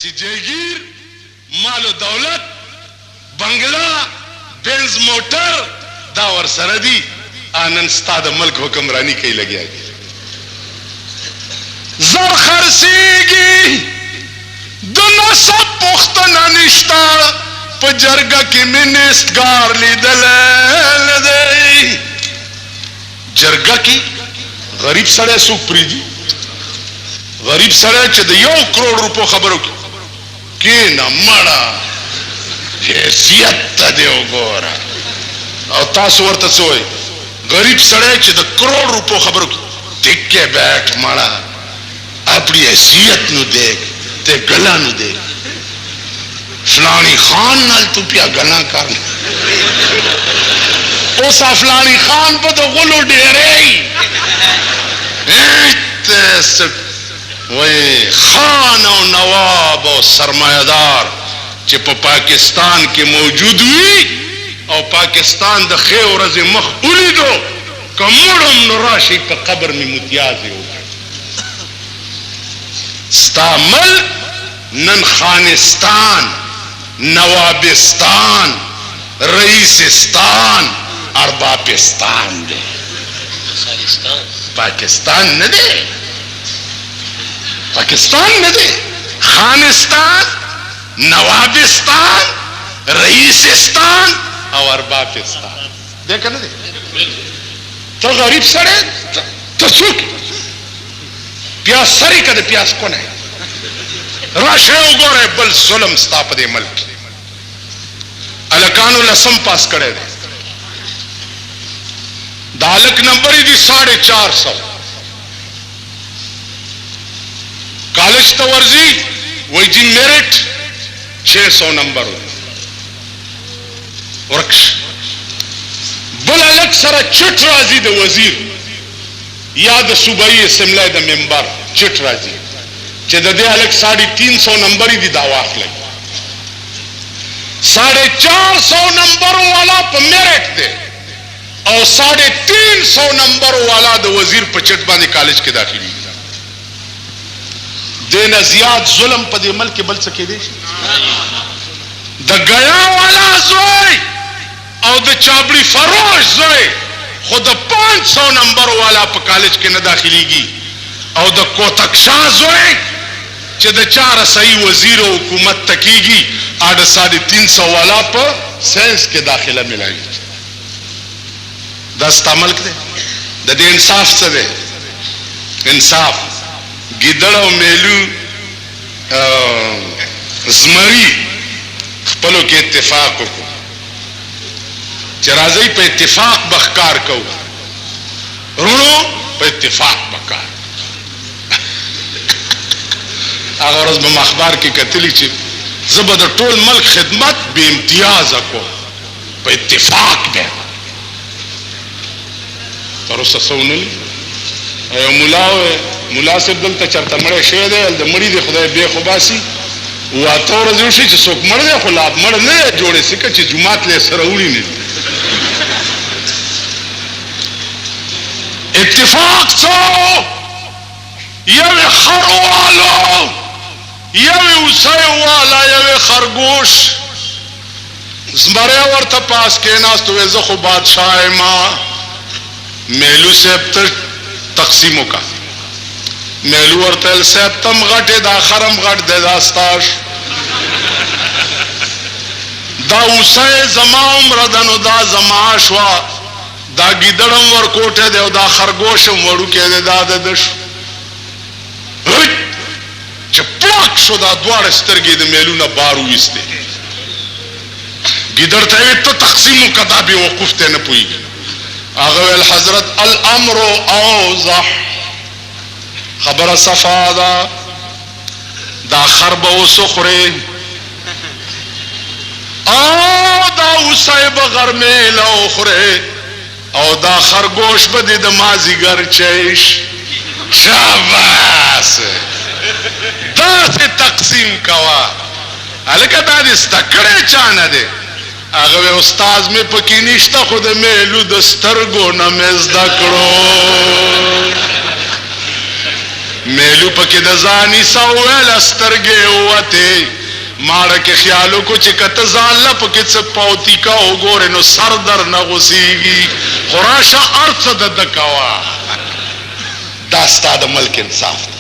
جیگیر مال و دولت بنگلا بنز موٹر دا ور سره دی آنن ستا د ملک حکمرانی کوي لګیا زر خرسیږي د نسب پختنه نشتا په جرګه کې منیستګار لیدل دی جرګه کې غریب سره سوق پریدي غریب سره چې د 1 کروڑ روپو خبرو کې نه مړه حیثیت ته دی وګوره او تاسو ورته سوې غریب سره چې د کروڑ روپو خبرو کې ټیکه بیٹھ مړه اپنی حیثیت نو دیکھ تے گلا نو دیکھ فلانی خان نال تو پیا گلا کر اس فلانی خان پہ تو غلو ڈیرے وہی خان و نواب و سرمایہ دار چپ پاکستان کے موجود ہوئی اور پاکستان د خیر ورځ مخ ولیدو کمړم نو راشي په قبر می متیازي وکړ ستا ملک نن خانستان نوابستان رئیسستان اربابستان دے پاکستان نہ دے پاکستان نہ دے خانستان نوابستان رئیسستان اور اربابستان دیکھا نہ دے تو غریب سڑے تو سوک پیاس سری کا دے پیاس کون ہے راشے اگو رہے بل ظلم ستاپ دے ملک الکانو لسم پاس کرے دے دالک نمبری دی 450 کالج تورزی وہی جی میرٹ 600 نمبر ورکش بل الک سر چٹ رازی دے وزیر یا د صوبائی اسمبلی د ممبر چٹ رازی چې د دې الک 350 نمبر دی دا واخلې 450 نمبر والا په میرټ دی او 350 نمبر والا د وزیر په چټ باندې کالج کې داخلي دینه زیات ظلم په دې ملک بل څه کې دی د غیا والا زوی او د چابړي فروش زوی خود 500 نمبر والا په کالج کې نه داخليږي او د کوتک شاه زوی چې د 4 صحیح وزیر او حکومت تکیږي اډ 350 والا په ساينس کې داخله ملایي دا استعمال کړي د دې انصاف څه دی انصاف ګیدړ او میلو زمری خپلو کې اتفاق وکړو چې راځي په اتفاق بخکار کو رونو په اتفاق بکار هغه ورځ په اخبار کې کتلی چې زبر د ټول ملک خدمت به امتیاز کو په اتفاق به تر اوسه سونل ایو مولا صاحب دلته چرته مړ شوی دی د مړی دی خدای به خو باسي واته ورځ شي چې څوک مړ دی خو لا مړ نه جوړې سکه چې جمعات له سره وړي نه اتفاق څو یو خروالو یو وسای والا یو خرگوش زمره ورته پاس کې ناستو زه خو بادشاہ ما میلو صاحب ته تقسیمو کا میلو ورته صاحب تم غټه دا خرم غټ د داستاش دا وسای زما عمر دنو دا زما شوا دا ګیدړم ور کوټه دی او دا خرگوشم وړو کې دی دا د دش چې پلاک شو دا دوار سترګې د میلونه بار وېسته ګیدړ ته ته تقسیم کدا به وقوف ته نه پوي هغه الحضرت الامر اوضح خبر صفادا دا خرب او سخره او دا وسای بغیر میل او خره او دا خرگوش بده د مازیګر چیش شاباس دا سے تقسیم کوا الکه دا دې ستکړه چانه ده هغه استاد می پکې نشته خود میلو د سترګو نه مزدا کړو میلو پکې د ځاني سوال سترګې وته ماړه کې خیالو کو چې کته ځان لا پکې څه پاوتی کا وګوره نو سر در نه غوسیږي خراشه ارڅ د دکوا دا ستاد ملک انصاف